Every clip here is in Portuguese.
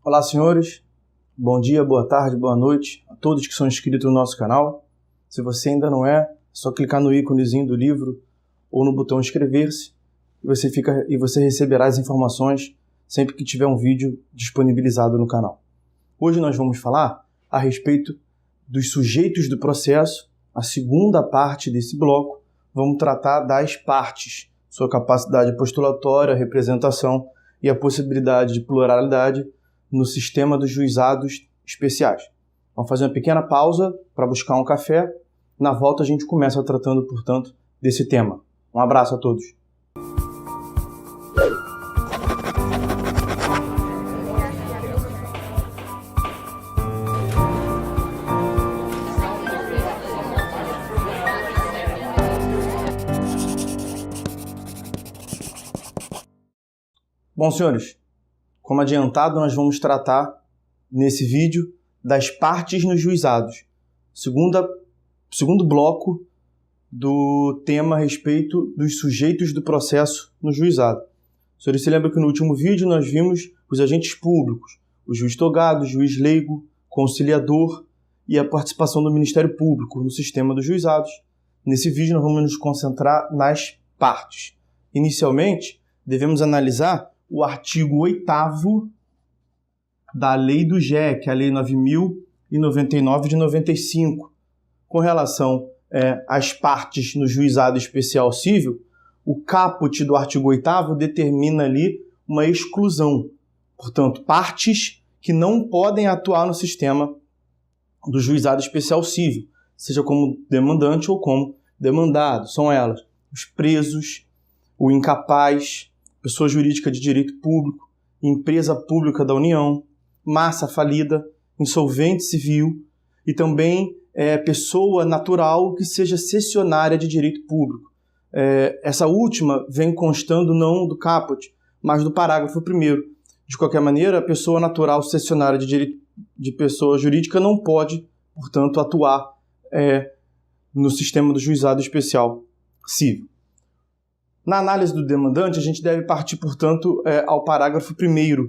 Olá, senhores. Bom dia, boa tarde, boa noite a todos que são inscritos no nosso canal. Se você ainda não é só clicar no íconezinho do livro ou no botão inscrever-se e você receberá as informações sempre que tiver um vídeo disponibilizado no canal. Hoje nós vamos falar a respeito dos sujeitos do processo. A segunda parte desse bloco, vamos tratar das partes, sua capacidade postulatória, representação e a possibilidade de pluralidade no sistema dos juizados especiais. Vamos fazer uma pequena pausa para buscar um café. Na volta a gente começa tratando, portanto, desse tema. Um abraço a todos. Bom, senhores, como adiantado, nós vamos tratar nesse vídeo das partes nos juizados. Segundo bloco do tema a respeito dos sujeitos do processo no juizado. O senhor se lembra que no último vídeo nós vimos os agentes públicos, o juiz togado, o juiz leigo, conciliador e a participação do Ministério Público no sistema dos juizados. Nesse vídeo nós vamos nos concentrar nas partes. Inicialmente, devemos analisar o artigo 8º da Lei do GEC, a Lei 9.099 de 95. Com relação às partes no juizado especial civil, o caput do artigo 8º determina ali uma exclusão. Portanto, partes que não podem atuar no sistema do juizado especial civil, seja como demandante ou como demandado. São elas: os presos, o incapaz, pessoa jurídica de direito público, empresa pública da União, massa falida, insolvente civil e também pessoa natural que seja cessionária de direito público. Essa última vem constando não do caput, mas do parágrafo 1º. De qualquer maneira, a pessoa natural cessionária de direito de pessoa jurídica não pode, portanto, atuar no sistema do juizado especial civil. Na análise do demandante, a gente deve partir, portanto, ao parágrafo 1º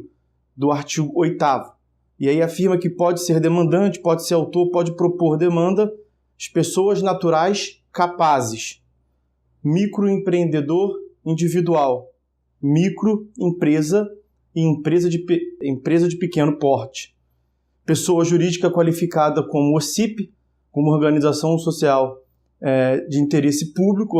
do artigo 8º. E aí afirma que pode ser demandante, pode ser autor, pode propor demanda as pessoas naturais capazes, microempreendedor individual, microempresa e empresa de pequeno porte, pessoa jurídica qualificada como OCIP, como organização social de interesse público,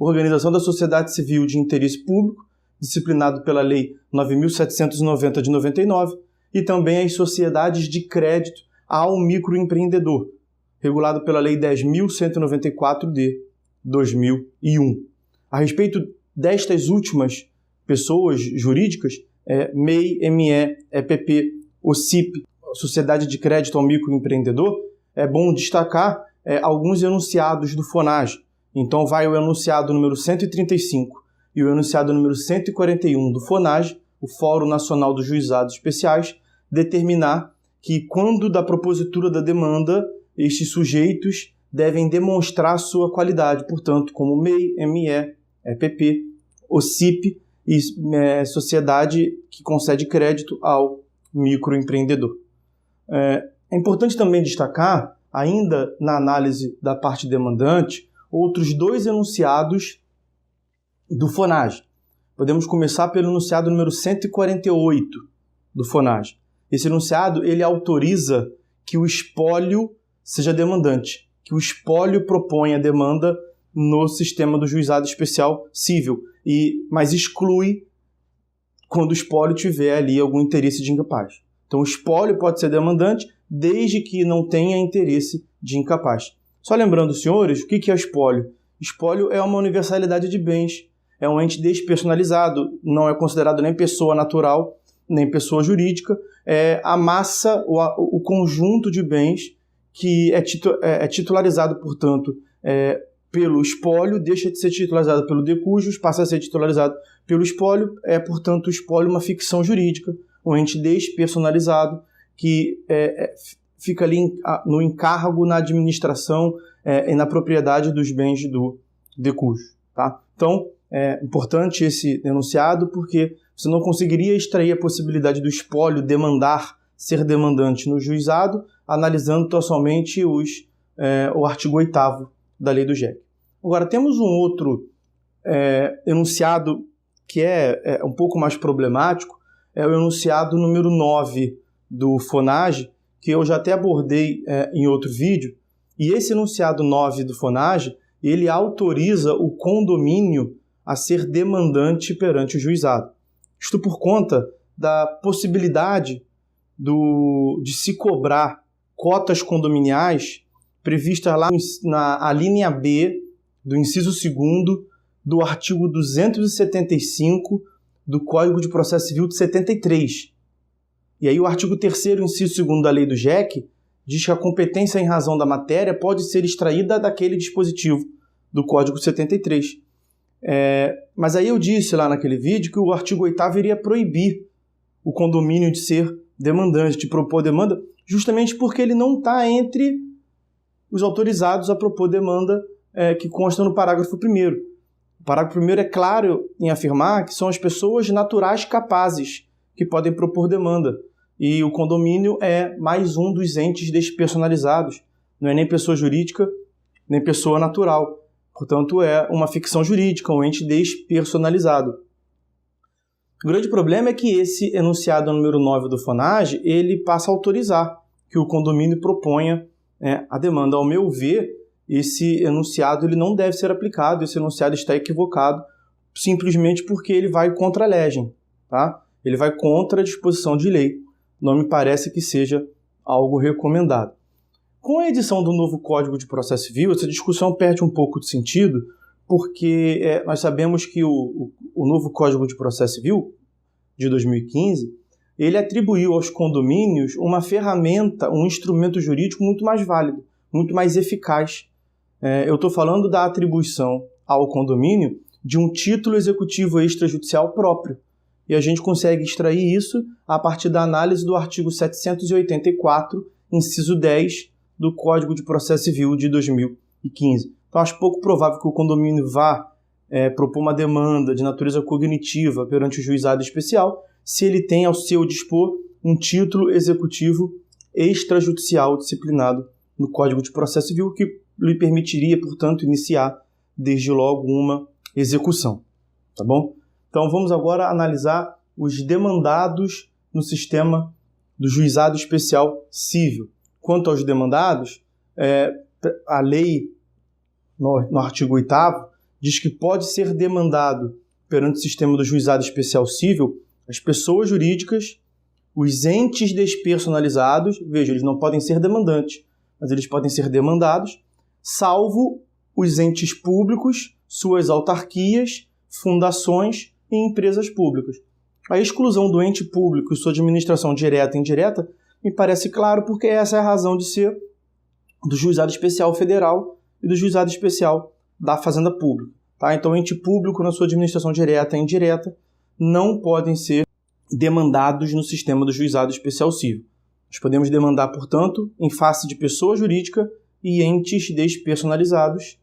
organização da sociedade civil de interesse público, disciplinado pela Lei 9.790 de 99, e também as sociedades de crédito ao microempreendedor, regulado pela Lei 10.194 de 2001. A respeito destas últimas pessoas jurídicas, MEI, ME, EPP, OCIP, Sociedade de Crédito ao Microempreendedor, é bom destacar alguns enunciados do FONAGE. Então vai o enunciado número 135 e o enunciado número 141 do FONAGE, o Fórum Nacional dos Juizados Especiais, determinar que quando da propositura da demanda, estes sujeitos devem demonstrar sua qualidade, portanto, como MEI, ME, EPP, OCIP e sociedade que concede crédito ao microempreendedor. É importante também destacar, ainda na análise da parte demandante, outros dois enunciados do FONAGE. Podemos começar pelo enunciado número 148 do FONAGE. Esse enunciado ele autoriza que o espólio seja demandante, que o espólio proponha a demanda no sistema do juizado especial civil, mas exclui quando o espólio tiver ali algum interesse de incapaz. Então o espólio pode ser demandante desde que não tenha interesse de incapaz. Só lembrando, senhores, o que é espólio? Espólio é uma universalidade de bens, é um ente despersonalizado, não é considerado nem pessoa natural, nem pessoa jurídica, é a massa, o conjunto de bens que é titularizado, portanto, pelo espólio, deixa de ser titularizado pelo de cujus, passa a ser titularizado pelo espólio, portanto, o espólio é uma ficção jurídica, um ente despersonalizado que fica ali no encargo, na administração e na propriedade dos bens do de cujo. Tá? Então, é importante esse enunciado porque Você não conseguiria extrair a possibilidade do espólio demandar ser demandante no juizado, analisando tão somente o artigo 8º da lei do JEC. Agora, temos um outro enunciado que é um pouco mais problemático, é o enunciado número 9 do FONAGE, que eu já até abordei em outro vídeo, e esse enunciado 9 do FONAGE, ele autoriza o condomínio a ser demandante perante o juizado. Isto por conta da possibilidade de se cobrar cotas condominiais previstas lá na linha B do inciso 2º do artigo 275 do Código de Processo Civil de 73. E aí o artigo 3º, inciso 2º da lei do JEC diz que a competência em razão da matéria pode ser extraída daquele dispositivo do Código 73. Mas aí eu disse lá naquele vídeo que o artigo 8º iria proibir o condomínio de ser demandante, de propor demanda, justamente porque ele não está entre os autorizados a propor demanda que consta no parágrafo 1º. O parágrafo 1º é claro em afirmar que são as pessoas naturais capazes que podem propor demanda. E o condomínio é mais um dos entes despersonalizados. Não é nem pessoa jurídica, nem pessoa natural. Portanto, é uma ficção jurídica, um ente despersonalizado. O grande problema é que esse enunciado número 9 do FONAGE, ele passa a autorizar que o condomínio proponha a demanda. Ao meu ver, esse enunciado ele não deve ser aplicado, esse enunciado está equivocado, simplesmente porque ele vai contra a legem, tá? Ele vai contra a disposição de lei. Não me parece que seja algo recomendado. Com a edição do novo Código de Processo Civil, essa discussão perde um pouco de sentido, porque nós sabemos que o novo Código de Processo Civil, de 2015, ele atribuiu aos condomínios uma ferramenta, um instrumento jurídico muito mais válido, muito mais eficaz. Eu estou falando da atribuição ao condomínio de um título executivo extrajudicial próprio. E a gente consegue extrair isso a partir da análise do artigo 784, inciso 10, do Código de Processo Civil de 2015. Então, acho pouco provável que o condomínio vá propor uma demanda de natureza cognitiva perante o juizado especial se ele tem ao seu dispor um título executivo extrajudicial disciplinado no Código de Processo Civil, que lhe permitiria, portanto, iniciar desde logo uma execução. Tá bom? Então, vamos agora analisar os demandados no sistema do Juizado Especial Cível. Quanto aos demandados, a lei, no artigo 8º, diz que pode ser demandado perante o sistema do Juizado Especial Cível as pessoas jurídicas, os entes despersonalizados, veja, eles não podem ser demandantes, mas eles podem ser demandados, salvo os entes públicos, suas autarquias, fundações e empresas públicas. A exclusão do ente público e sua administração direta e indireta me parece claro, porque essa é a razão de ser do Juizado Especial Federal e do Juizado Especial da Fazenda Pública. Tá? Então, o ente público, na sua administração direta e indireta, não podem ser demandados no sistema do Juizado Especial Cível. Nós podemos demandar, portanto, em face de pessoa jurídica e entes despersonalizados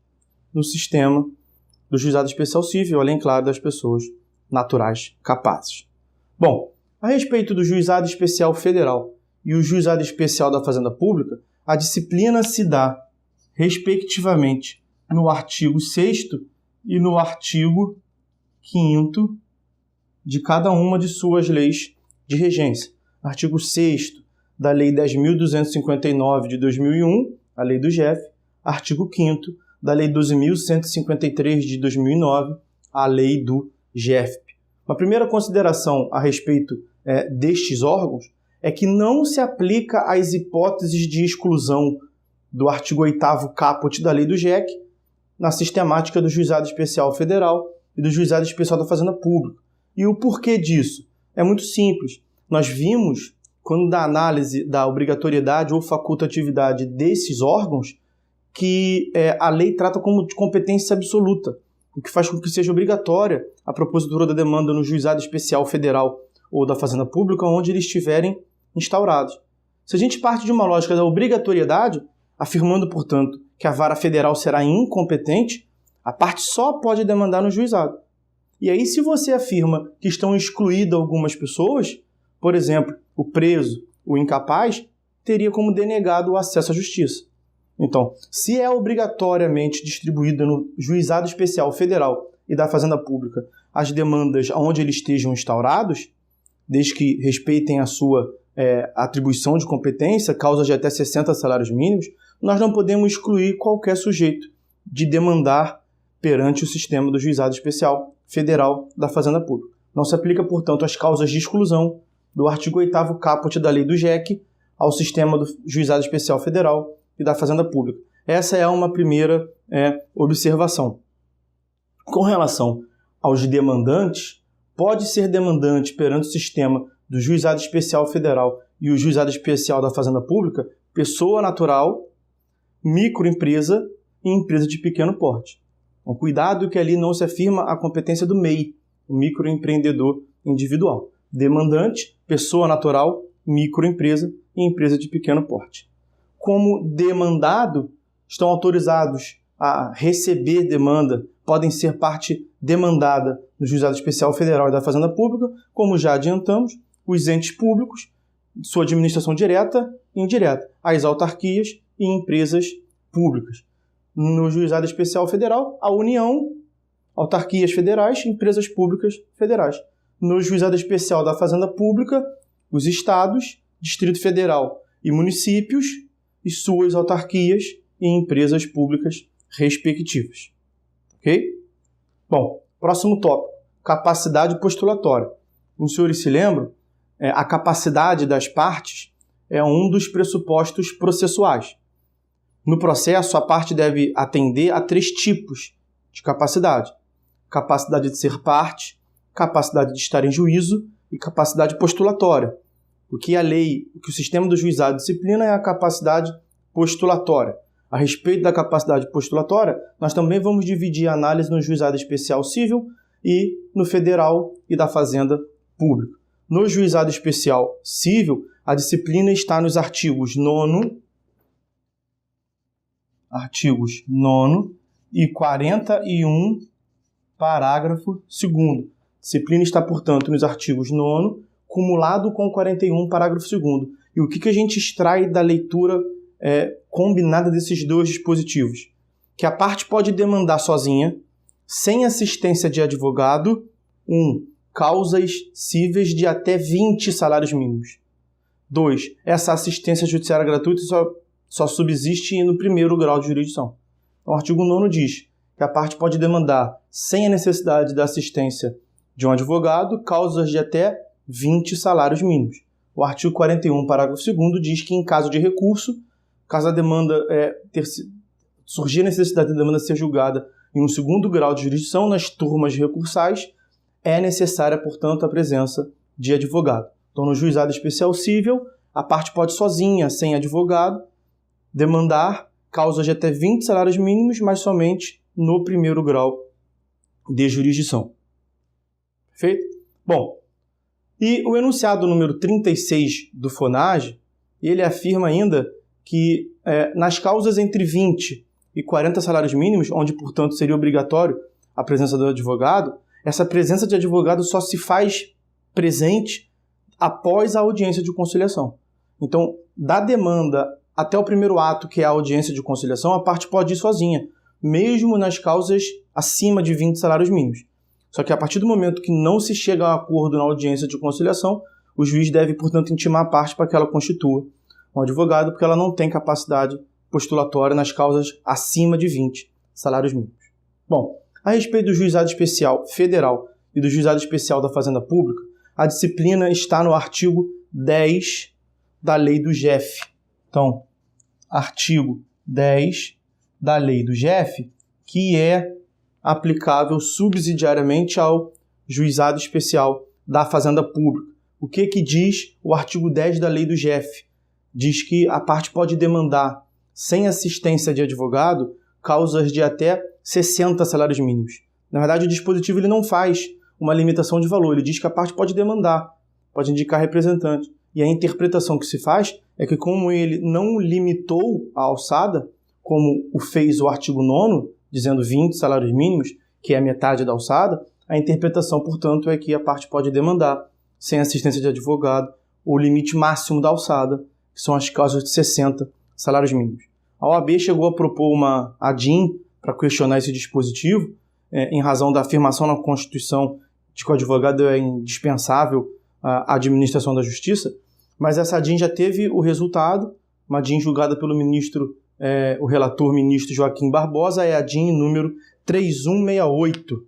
no sistema do Juizado Especial Cível, além, claro, das pessoas naturais capazes. Bom, a respeito do Juizado Especial Federal e o Juizado Especial da Fazenda Pública, a disciplina se dá, respectivamente, no artigo 6º e no artigo 5º de cada uma de suas leis de regência. Artigo 6º da Lei 10.259 de 2001, a Lei do JEF. Artigo 5º da Lei 12.153 de 2009, a Lei do JEFP. Uma primeira consideração a respeito destes órgãos é que não se aplica às hipóteses de exclusão do artigo 8º caput da Lei do JEC na sistemática do Juizado Especial Federal e do Juizado Especial da Fazenda Pública. E o porquê disso? É muito simples. Nós vimos, quando da análise da obrigatoriedade ou facultatividade desses órgãos, que a lei trata como de competência absoluta, o que faz com que seja obrigatória a propositura da demanda no Juizado Especial Federal ou da Fazenda Pública, onde eles estiverem instaurados. Se a gente parte de uma lógica da obrigatoriedade, afirmando, portanto, que a vara federal será incompetente, a parte só pode demandar no juizado. E aí, se você afirma que estão excluídas algumas pessoas, por exemplo, o preso, o incapaz, teria como denegado o acesso à justiça. Então, se é obrigatoriamente distribuída no Juizado Especial Federal e da Fazenda Pública as demandas onde eles estejam instaurados, desde que respeitem a sua atribuição de competência, causas de até 60 salários mínimos, nós não podemos excluir qualquer sujeito de demandar perante o sistema do Juizado Especial Federal da Fazenda Pública. Não se aplica, portanto, as causas de exclusão do artigo 8º caput da lei do JEC ao sistema do Juizado Especial Federal e da Fazenda Pública. Essa é uma primeira observação. Com relação aos demandantes, pode ser demandante perante o sistema do Juizado Especial Federal e o Juizado Especial da Fazenda Pública pessoa natural, microempresa e empresa de pequeno porte. Então, cuidado que ali não se afirma a competência do MEI, o microempreendedor individual. Demandante, pessoa natural, microempresa e empresa de pequeno porte. Como demandado, estão autorizados a receber demanda, podem ser parte demandada no Juizado Especial Federal e da Fazenda Pública, como já adiantamos, os entes públicos, sua administração direta e indireta, as autarquias e empresas públicas. No Juizado Especial Federal, a União, autarquias federais, empresas públicas federais. No Juizado Especial da Fazenda Pública, os estados, Distrito Federal e municípios e suas autarquias e empresas públicas respectivas. Ok? Bom, próximo tópico, capacidade postulatória. Como os senhores se lembram, a capacidade das partes é um dos pressupostos processuais. No processo, a parte deve atender a 3 tipos de capacidade. Capacidade de ser parte, capacidade de estar em juízo e capacidade postulatória. O que a lei, o que o sistema do juizado disciplina é a capacidade postulatória. A respeito da capacidade postulatória, nós também vamos dividir a análise no Juizado Especial Civil e no Federal e da Fazenda Pública. No Juizado Especial Civil, a disciplina está nos artigos 9º e 41, parágrafo 2º. Disciplina está, portanto, nos artigos 9º, cumulado com 41, parágrafo 2º. E o que a gente extrai da leitura combinada desses dois dispositivos? Que a parte pode demandar sozinha, sem assistência de advogado, 1. Causas cíveis de até 20 salários mínimos. 2. Essa assistência judiciária gratuita só subsiste no primeiro grau de jurisdição. O artigo 9º diz que a parte pode demandar, sem a necessidade da assistência de um advogado, causas de até 20 salários mínimos. O artigo 41, parágrafo 2º, diz que, em caso de recurso, caso a demanda surgir a necessidade da demanda ser julgada em um segundo grau de jurisdição, nas turmas recursais, é necessária, portanto, a presença de advogado. Então, no Juizado Especial Civil, a parte pode sozinha, sem advogado, demandar causas de até 20 salários mínimos, mas somente no primeiro grau de jurisdição. Perfeito? Bom, e o enunciado número 36 do FONAGE, ele afirma ainda que nas causas entre 20 e 40 salários mínimos, onde, portanto, seria obrigatório a presença do advogado, essa presença de advogado só se faz presente após a audiência de conciliação. Então, da demanda até o primeiro ato, que é a audiência de conciliação, a parte pode ir sozinha, mesmo nas causas acima de 20 salários mínimos. Só que a partir do momento que não se chega a um acordo na audiência de conciliação, o juiz deve, portanto, intimar a parte para que ela constitua um advogado, porque ela não tem capacidade postulatória nas causas acima de 20 salários mínimos. Bom, a respeito do Juizado Especial Federal e do Juizado Especial da Fazenda Pública, a disciplina está no artigo 10 da Lei do JEF. Então, artigo 10 da Lei do JEF, que é aplicável subsidiariamente ao Juizado Especial da Fazenda Pública. O que diz o artigo 10 da Lei do JEF? Diz que a parte pode demandar, sem assistência de advogado, causas de até 60 salários mínimos. Na verdade, o dispositivo ele não faz uma limitação de valor, ele diz que a parte pode demandar, pode indicar representante. E a interpretação que se faz é que, como ele não limitou a alçada, como o fez o artigo 9º, dizendo 20 salários mínimos, que é a metade da alçada, A interpretação, portanto, é que a parte pode demandar, sem assistência de advogado, o limite máximo da alçada, que são as causas de 60 salários mínimos. A OAB chegou a propor uma ADIM para questionar esse dispositivo, em razão da afirmação na Constituição de que o advogado é indispensável à administração da justiça, mas essa ADIM já teve o resultado, uma ADIM julgada pelo o relator ministro Joaquim Barbosa, é a ADIM número 3168.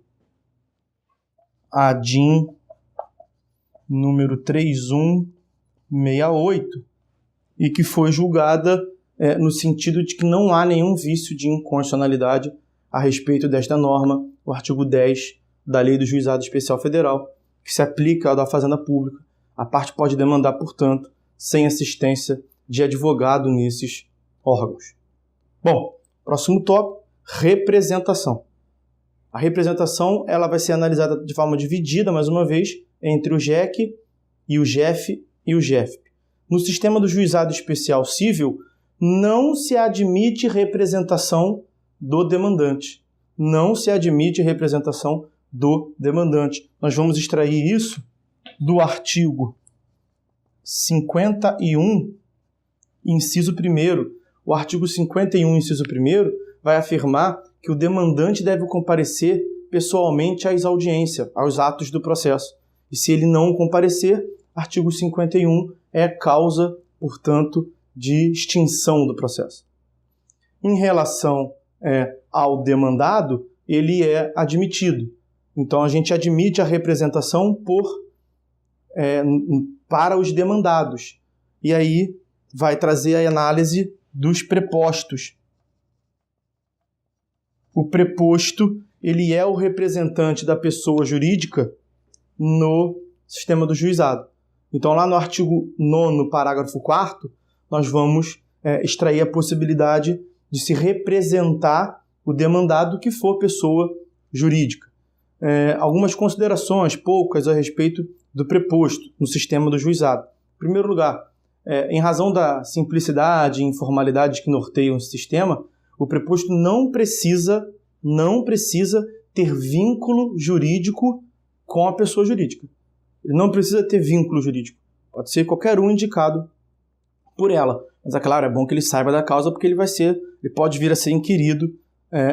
A ADIM número 3168, e que foi julgada no sentido de que não há nenhum vício de inconstitucionalidade a respeito desta norma, o artigo 10 da Lei do Juizado Especial Federal, que se aplica ao da Fazenda Pública. A parte pode demandar, portanto, sem assistência de advogado nesses órgãos. Bom, próximo tópico, representação. A representação ela vai ser analisada de forma dividida, mais uma vez, entre o JEC e o JEF e o JEFP. No sistema do Juizado Especial Civil, não se admite representação do demandante. Não se admite representação do demandante. Nós vamos extrair isso do artigo 51, inciso 1º. O artigo 51, inciso 1º, vai afirmar que o demandante deve comparecer pessoalmente às audiências, aos atos do processo. E se ele não comparecer, artigo 51 é causa, portanto, de extinção do processo. Em relação ao demandado, ele é admitido. Então, a gente admite a representação para os demandados. E aí vai trazer a análise dos prepostos. O preposto, ele é o representante da pessoa jurídica no sistema do juizado. Então, lá no artigo 9º, parágrafo 4º, nós vamos extrair a possibilidade de se representar o demandado que for pessoa jurídica. Algumas considerações, poucas, a respeito do preposto no sistema do juizado. Em primeiro lugar, em razão da simplicidade e informalidade que norteiam esse sistema, o preposto não precisa ter vínculo jurídico com a pessoa jurídica. Ele não precisa ter vínculo jurídico. Pode ser qualquer um indicado por ela. Mas, é claro, é bom que ele saiba da causa, porque ele pode vir a ser inquirido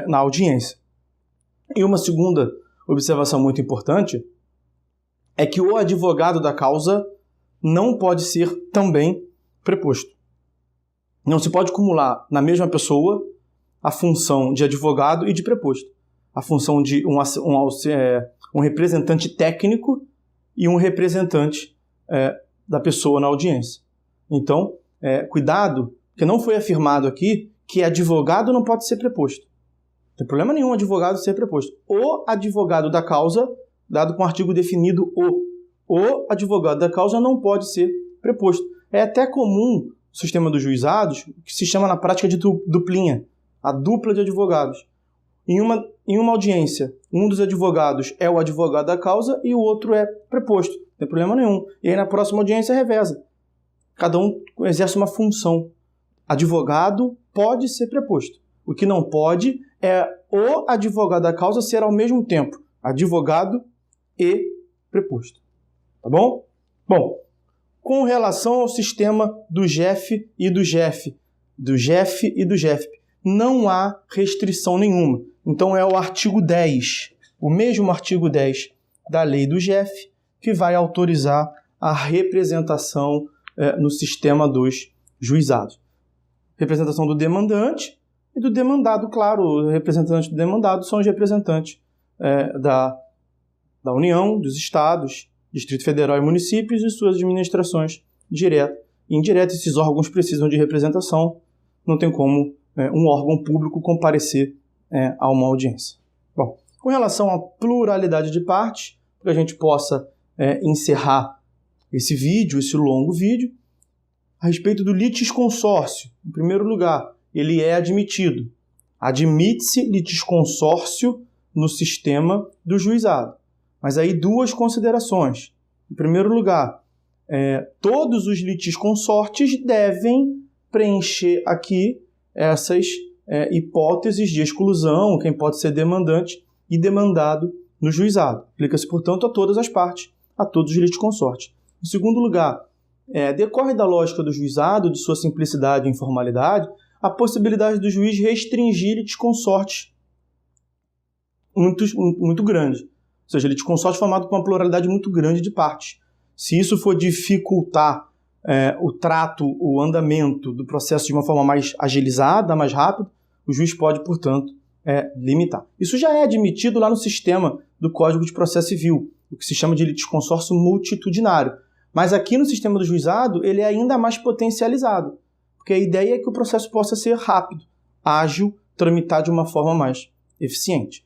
na audiência. E uma segunda observação muito importante é que o advogado da causa não pode ser também preposto. Não se pode acumular na mesma pessoa a função de advogado e de preposto. A função de um representante técnico e um representante da pessoa na audiência. Então, cuidado, porque não foi afirmado aqui que advogado não pode ser preposto. Não tem problema nenhum advogado ser preposto. O advogado da causa, dado com o artigo definido o advogado da causa não pode ser preposto. É até comum no sistema dos juizados, que se chama na prática de duplinha, a dupla de advogados. Em uma audiência, um dos advogados é o advogado da causa e o outro é preposto. Não tem problema nenhum. E aí na próxima audiência reveza. Cada um exerce uma função. Advogado pode ser preposto. O que não pode é o advogado da causa ser ao mesmo tempo advogado e preposto. Tá bom? Bom, com relação ao sistema do JEF e do JEF, não há restrição nenhuma. Então é o artigo 10, o mesmo artigo 10 da lei do JEF, que vai autorizar a representação no sistema dos juizados. Representação do demandante e do demandado, claro, os representantes do demandado são os representantes da União, dos estados, Distrito Federal e municípios e suas administrações direta e indireta. Esses órgãos precisam de representação, não tem como um órgão público comparecer a uma audiência. Bom, com relação à pluralidade de partes, para que a gente possa encerrar esse longo vídeo, a respeito do litisconsórcio. Em primeiro lugar, ele é admitido. Admite-se litisconsórcio no sistema do juizado. Mas aí duas considerações. Em primeiro lugar, todos os litisconsortes devem preencher aqui essas hipóteses de exclusão, quem pode ser demandante e demandado no juizado. Aplica-se, portanto, a todas as partes, a todos os litisconsortes. Em segundo lugar, decorre da lógica do juizado, de sua simplicidade e informalidade, a possibilidade do juiz restringir litisconsortes muito grande. Ou seja, litisconsorte formado por uma pluralidade muito grande de partes. Se isso for dificultar o trato, o andamento do processo de uma forma mais agilizada, mais rápida, o juiz pode, portanto, limitar. Isso já é admitido lá no sistema do Código de Processo Civil, o que se chama de litisconsórcio multitudinário. Mas aqui no sistema do juizado, ele é ainda mais potencializado, porque a ideia é que o processo possa ser rápido, ágil, tramitar de uma forma mais eficiente.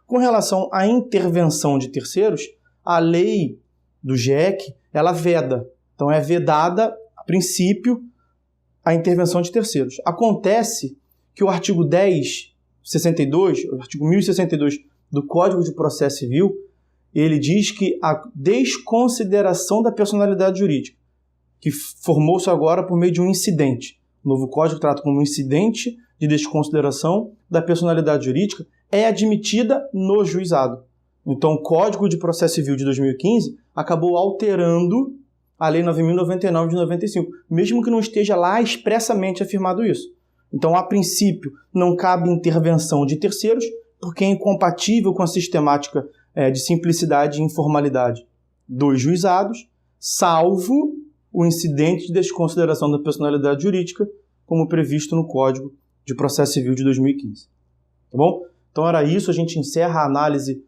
Com relação à intervenção de terceiros, a lei do GEC, ela veda. Então, é vedada, a princípio, a intervenção de terceiros. Acontece que o artigo 1062, o artigo 1062 do Código de Processo Civil, ele diz que a desconsideração da personalidade jurídica, que formou-se agora por meio de um incidente. O novo Código trata como um incidente de desconsideração da personalidade jurídica, é admitida no juizado. Então, o Código de Processo Civil de 2015 acabou alterando a Lei 9.099 de 95, mesmo que não esteja lá expressamente afirmado isso. Então, a princípio, não cabe intervenção de terceiros, porque é incompatível com a sistemática de simplicidade e informalidade dos juizados, salvo o incidente de desconsideração da personalidade jurídica, como previsto no Código de Processo Civil de 2015. Tá bom? Então era isso, a gente encerra a análise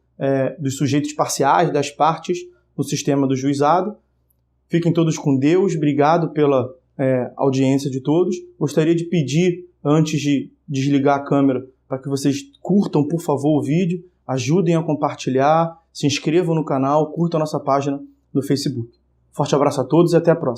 dos sujeitos parciais, das partes no sistema do juizado. Fiquem todos com Deus, obrigado pela audiência de todos. Gostaria de pedir, antes de desligar a câmera, para que vocês curtam, por favor, o vídeo, ajudem a compartilhar, se inscrevam no canal, curtam a nossa página no Facebook. Forte abraço a todos e até a próxima.